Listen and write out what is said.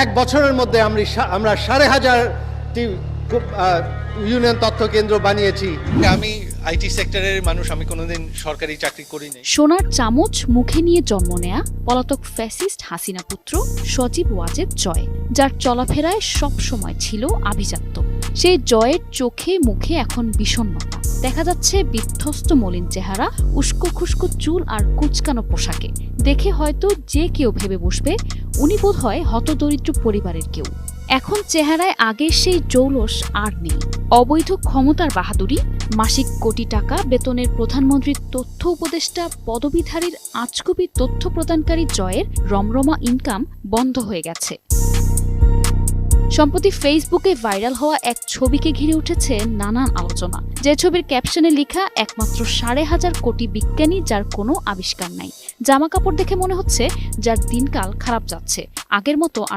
এক বছরের মধ্যে আমরা 5,500টি ইউনিয়ন তথ্য কেন্দ্র বানিয়েছি। আমি আইটি সেক্টরের মানুষ, আমি কোনোদিন সরকারি চাকরি করিনি। সোনার চামচ মুখে নিয়ে জন্ম নেয়া পলাতক ফ্যাসিস্ট হাসিনা পুত্র সজীব ওয়াজেদ জয়, যার চলাফেরায় সবসময় ছিল আভিজাত্য। সেই জয়ের চোখে মুখে এখন বিষণ্ণতা। দেখা যাচ্ছে বিধ্বস্ত মলিন চেহারা, উস্কো খুস্কো চুল আর কুচকানো পোশাকে। দেখে হয়তো যে কেউ ভেবে বসবে উনি বোধ হয় হতদরিদ্র পরিবারের কেউ। এখন চেহারায় আগের সেই জৌলস আর নেই। অবৈধ ক্ষমতার বাহাদুরি, মাসিক কোটি টাকা বেতনের প্রধানমন্ত্রীর তথ্য উপদেষ্টা পদবীধারীর আজগুবি তথ্য প্রদানকারী জয়ের রমরমা ইনকাম বন্ধ হয়ে গেছে। সম্প্রতি ফেসবুকে ভাইরাল হওয়া এক ছবিকে ঘিরে উঠেছে নানান আলোচনা। যে ছবির ক্যাপশনে লেখা একমাত্র 5,500 কোটি বিজ্ঞানী যার কোনো আবিষ্কার নাই। জামা কাপড় দেখে মনে হচ্ছে যার দিনকাল খারাপ যাচ্ছে, আগের মতো আর